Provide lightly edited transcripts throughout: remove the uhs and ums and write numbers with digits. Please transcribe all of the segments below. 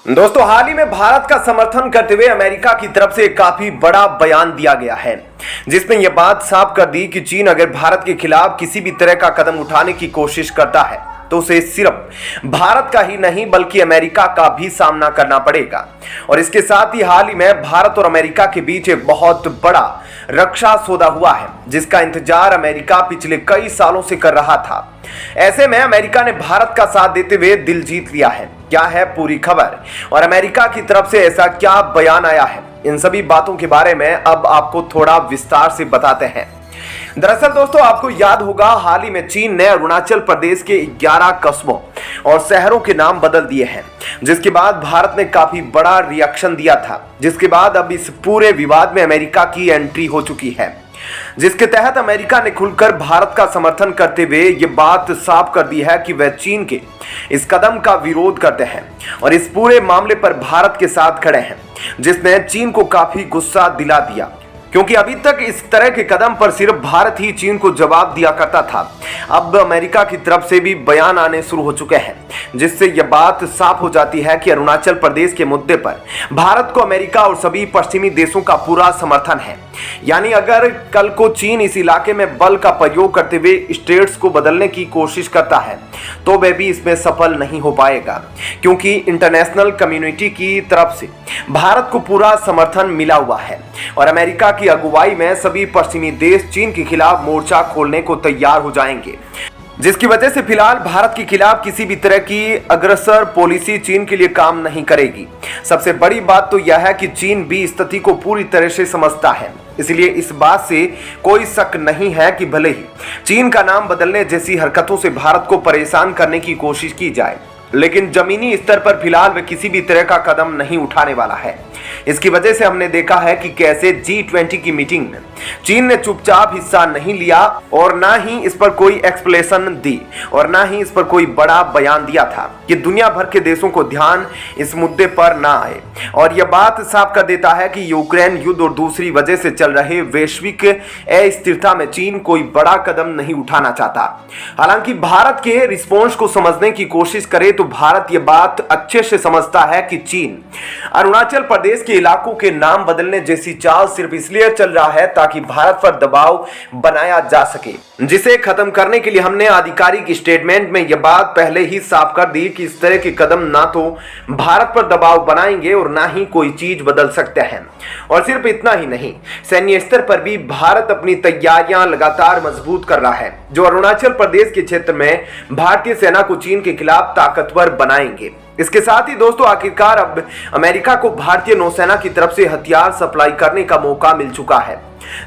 दोस्तों, हाल ही में भारत का समर्थन करते हुए अमेरिका की तरफ से काफी बड़ा बयान दिया गया है, जिसमें यह बात साफ कर दी कि चीन अगर भारत के खिलाफ किसी भी तरह का कदम उठाने की कोशिश करता है तो उसे सिर्फ भारत का ही नहीं बल्कि अमेरिका का भी सामना करना पड़ेगा। और इसके साथ ही हाल ही में भारत और अमेरिका के बीच एक बहुत बड़ा रक्षा सौदा हुआ है, जिसका इंतजार अमेरिका पिछले कई सालों से कर रहा था। ऐसे में अमेरिका ने भारत का साथ देते हुए दिल जीत लिया है। क्या है पूरी खबर और अमेरिका की तरफ से ऐसा क्या बयान आया है, इन सभी बातों के बारे में अब आपको थोड़ा विस्तार से बताते हैं। दरअसल दोस्तों, आपको याद होगा हाल ही में चीन ने अरुणाचल प्रदेश के 11 कस्बों और शहरों के नाम बदल दिए हैं, जिसके बाद भारत ने काफी बड़ा रिएक्शन दिया था, जिसके बाद अब इस पूरे विवाद में अमेरिका की एंट्री हो चुकी है, जिसके तहत अमेरिका ने खुलकर भारत का समर्थन करते हुए ये बात साफ कर दी है कि वह चीन के इस कदम का विरोध करते हैं और इस पूरे मामले पर भारत के साथ खड़े हैं, जिसने चीन को काफी गुस्सा दिला दिया, क्योंकि अभी तक इस तरह के कदम पर सिर्फ भारत ही चीन को जवाब दिया करता था। अब अमेरिका की तरफ से भी बयान आने शुरू हो चुके हैं, जिससे यह बात साफ हो जाती है कि अरुणाचल प्रदेश के मुद्दे पर भारत को अमेरिका और सभी पश्चिमी देशों का पूरा समर्थन है। यानी अगर कल को चीन इस इलाके में बल का प्रयोग करते हुए स्टेट्स को बदलने की कोशिश करता है तो वह भी इसमें सफल नहीं हो पाएगा, क्योंकि इंटरनेशनल कम्युनिटी की तरफ से भारत को पूरा समर्थन मिला हुआ है और अमेरिका की अगुवाई में सभी पश्चिमी देश चीन के खिलाफ मोर्चा खोलने को तैयार हो जाएंगे, जिसकी वजह से फिलहाल भारत के खिलाफ किसी भी तरह की अग्रसर पॉलिसी चीन के लिए काम नहीं करेगी। सबसे बड़ी बात तो यह है कि चीन भी स्थिति को पूरी तरह से समझता है, इसलिए इस बात से कोई शक नहीं है कि भले ही चीन का नाम बदलने जैसी हरकतों से भारत को परेशान करने की कोशिश की जाए, लेकिन जमीनी स्तर पर फिलहाल वह किसी भी तरह का कदम नहीं उठाने वाला है। इसकी वजह से हमने देखा है कि कैसे G20 की मीटिंग में चीन ने चुपचाप हिस्सा नहीं लिया और ना ही इस पर कोई एक्सप्लेनेशन दी और ना ही इस पर कोई बड़ा बयान दिया था कि दुनिया भर के देशों को ध्यान इस मुद्दे पर ना आए। और यह बात साफ कर देता है कि यूक्रेन युद्ध और दूसरी वजह से चल रहे वैश्विक अस्थिरता में चीन कोई बड़ा कदम नहीं उठाना चाहता। हालांकि भारत के रिस्पॉन्स को समझने की कोशिश करे तो भारत यह बात अच्छे से समझता है कि चीन अरुणाचल प्रदेश के इलाकों के नाम बदलने जैसी चाल सिर्फ इसलिए चल रहा है ताकि भारत पर दबाव बनाया जा सके, जिसे खत्म करने के लिए हमने आधिकारिक स्टेटमेंट में यह बात पहले ही साफ कर दी कि इस तरह के कदम ना तो भारत पर दबाव बनाएंगे और ना ही कोई चीज बदल सकते हैं। और सिर्फ इतना ही नहीं, सैन्य स्तर पर भी भारत अपनी तैयारियां लगातार मजबूत कर रहा है, जो अरुणाचल प्रदेश के क्षेत्र में भारतीय सेना को चीन के खिलाफ ताकतवर बनाएंगे। इसके साथ ही दोस्तों, आखिरकार अब अमेरिका को भारतीय नौसेना की तरफ से हथियार सप्लाई करने का मौका मिल चुका है,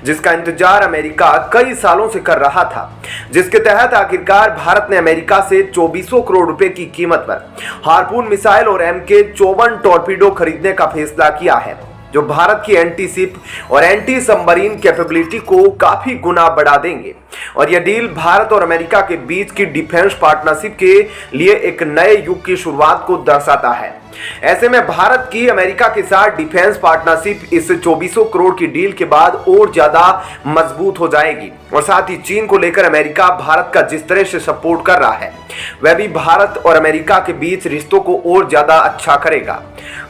जिसका इंतजार अमेरिका कई सालों से कर रहा था, जिसके तहत आखिरकार भारत ने अमेरिका से 2400 करोड़ रुपए की कीमत पर हार्पून मिसाइल और MK-54 टॉर्पीडो खरीदने का फैसला किया है, जो भारत की एंटी शिप और एंटी सबमरीन कैपेबिलिटी को काफी गुना बढ़ा देंगे। और यह डील भारत और अमेरिका के बीच की डिफेंस पार्टनरशिप के लिए एक नए युग की शुरुआत को दर्शाता है। ऐसे में भारत की अमेरिका के साथ डिफेंस पार्टनरशिप इस 2400 करोड़ की डील के बाद और ज्यादा मजबूत हो जाएगी और साथ ही चीन को लेकर अमेरिका भारत का जिस तरह से सपोर्ट कर रहा है वह भी भारत और अमेरिका के बीच रिश्तों को और ज्यादा अच्छा करेगा।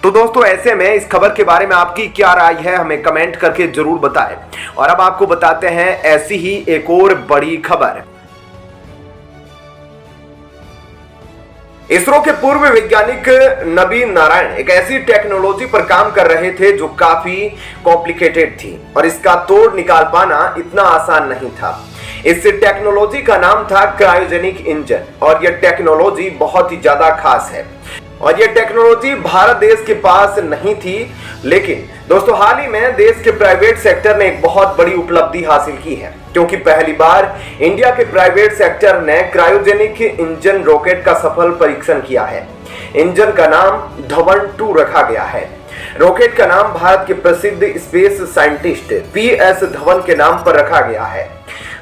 तो दोस्तों, ऐसे में इस खबर के बारे में आपकी क्या राय है, हमें कमेंट करके जरूर बताएं। और अब आपको बताते हैं ऐसी ही एक और बड़ी खबर। इसरो के पूर्व वैज्ञानिक नवीन नारायण एक ऐसी टेक्नोलॉजी पर काम कर रहे थे जो काफी कॉम्प्लिकेटेड थी और इसका तोड़ निकाल पाना इतना आसान नहीं था। इस टेक्नोलॉजी का नाम था क्रायोजेनिक इंजन और यह टेक्नोलॉजी बहुत ही ज्यादा खास है और यह टेक्नोलॉजी भारत देश के पास नहीं थी, लेकिन दोस्तों हाल ही में देश के प्राइवेट सेक्टर ने एक बहुत बड़ी उपलब्धि हासिल की है, क्योंकि पहली बार इंडिया के प्राइवेट सेक्टर ने क्रायोजेनिक इंजन रॉकेट का सफल परीक्षण किया है। इंजन का नाम धवन 2 रखा गया है। रॉकेट का नाम भारत के प्रसिद्ध स्पेस साइंटिस्ट PS धवन के नाम पर रखा गया है।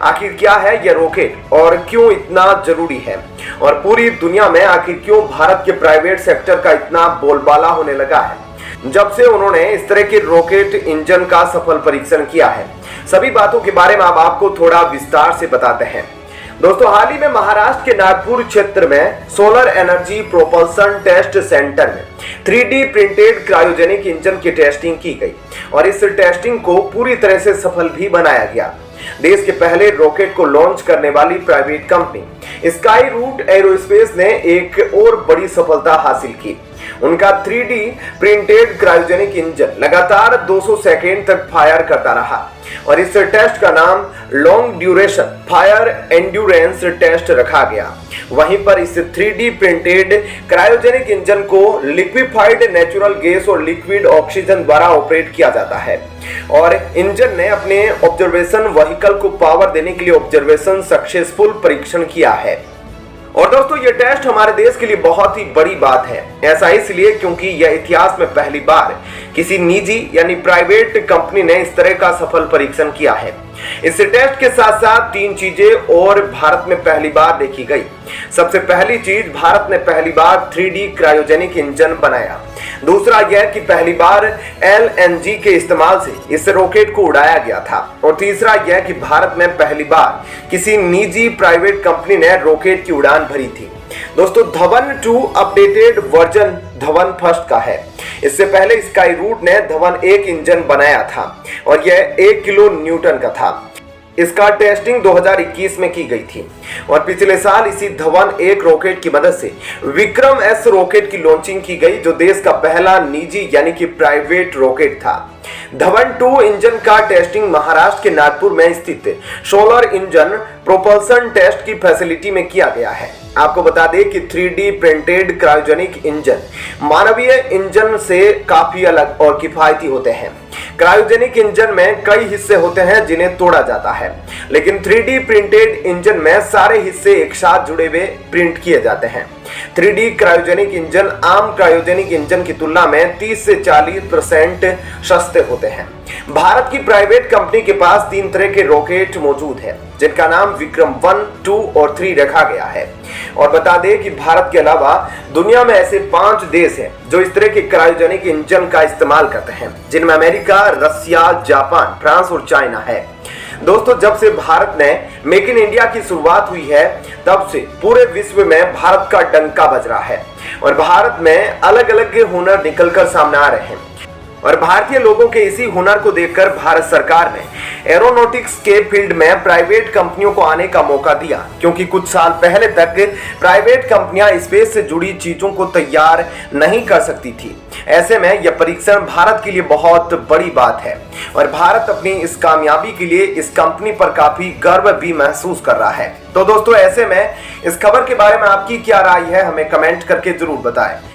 आखिर क्या है यह रॉकेट और क्यों इतना जरूरी है और पूरी दुनिया में आखिर क्यों भारत के प्राइवेट सेक्टर का इतना बोलबाला होने लगा है जब से उन्होंने इस तरह के रॉकेट इंजन का सफल परीक्षण किया है, सभी बातों के बारे में अब आपको थोड़ा विस्तार से बताते हैं। दोस्तों हाल ही में महाराष्ट्र के नागपुर क्षेत्र में solar energy propulsion test centre में 3D प्रिंटेड क्रायोजेनिक इंजन की टेस्टिंग की गई और इस टेस्टिंग को पूरी तरह से सफल भी बनाया गया। देश के पहले रॉकेट को लॉन्च करने वाली private company Skyroot Aerospace ने एक और बड़ी सफलता हासिल की। उनका 3D प्रिंटेड क्रायोजेनिक इंजन लगातार 200 सेकेंड तक फायर करता रहा और इस टेस्ट का नाम long duration fire endurance test रखा गया। वहीं पर इस 3D प्रिंटेड क्रायोजेनिक इंजन को लिक्विफाइड नेचुरल गैस और लिक्विड ऑक्सीजन द्वारा ऑपरेट किया जाता है और इंजन ने अपने ऑब्जर्वेशन व्हीकल को पावर देने के लिए ऑब्जर्वेशन सक्सेसफुल परीक्षण किया है। और दोस्तों ये टेस्ट हमारे देश के लिए बहुत ही बड़ी बात है। ऐसा इसलिए क्योंकि यह इतिहास में पहली बार किसी निजी यानी प्राइवेट कंपनी ने इस तरह का सफल परीक्षण किया है। इस टेस्ट के साथ साथ 3 चीजें और भारत में पहली बार देखी गई। सबसे पहली चीज, भारत ने पहली बार 3D क्रायोजेनिक इंजन बनाया। दूसरा यह कि पहली बार LNG के इस्तेमाल से इस रॉकेट को उड़ाया गया था और तीसरा यह कि भारत में पहली बार किसी निजी प्राइवेट कंपनी ने रॉकेट की उड़ान भरी थी। दोस्तों Dhawan 2 updated version Dhawan first का है। इससे पहले स्काई रूट ने धवन 1 इंजन बनाया था और यह 1 किलो न्यूटन का था। इसका टेस्टिंग 2021 में की गई थी और पिछले साल इसी धवन 1 रॉकेट की मदद से विक्रम S रॉकेट की लॉन्चिंग की गई, जो देश का पहला निजी यानी कि प्राइवेट रॉकेट था। धवन 2 इंजन का टेस्टिंग महाराष्ट्र के नागपुर में स्थित सोलर इंजन प्रोपल्सन टेस्ट की फैसिलिटी में किया गया है। आपको बता दें कि 3D प्रिंटेड क्रायोजेनिक इंजन मानवीय इंजन से काफी अलग और किफायती होते हैं। क्रायोजेनिक इंजन में कई हिस्से होते हैं जिन्हें तोड़ा जाता है, लेकिन 3D प्रिंटेड इंजन में सारे हिस्से एक साथ जुड़े हुए प्रिंट किए जाते हैं। 3D क्रायोजेनिक इंजन आम क्रायोजेनिक इंजन की तुलना में 30 से 40% सस्ते होते हैं। भारत की प्राइवेट कंपनी के पास 3 तरह के रॉकेट मौजूद हैं, जिनका नाम विक्रम 1, 2 और 3 रखा गया है। और बता दें कि भारत के अलावा दुनिया में ऐसे 5 देश हैं जो इस तरह के क्रायोजेनिक इंजन का इस्तेमाल करते हैं, जिनमें अमेरिका, रसिया, जापान, फ्रांस और चाइना है। दोस्तों जब से भारत ने मेक इन इंडिया की शुरुआत हुई है, तब से पूरे विश्व में भारत का डंका बज रहा है और भारत में अलग अलग हुनर निकलकर सामने आ रहे हैं। और भारतीय लोगों के इसी हुनर को देखकर भारत सरकार ने एरोनॉटिक्स के फील्ड में प्राइवेट कंपनियों को आने का मौका दिया, क्योंकि कुछ साल पहले तक प्राइवेट कंपनियां स्पेस से जुड़ी चीजों को तैयार नहीं कर सकती थी। ऐसे में यह परीक्षण भारत के लिए बहुत बड़ी बात है और भारत अपनी इस कामयाबी के लिए इस कंपनी पर काफी गर्व भी महसूस कर रहा है। तो दोस्तों ऐसे में इस खबर के बारे में आपकी क्या राय है, हमें कमेंट करके जरूर बताएं।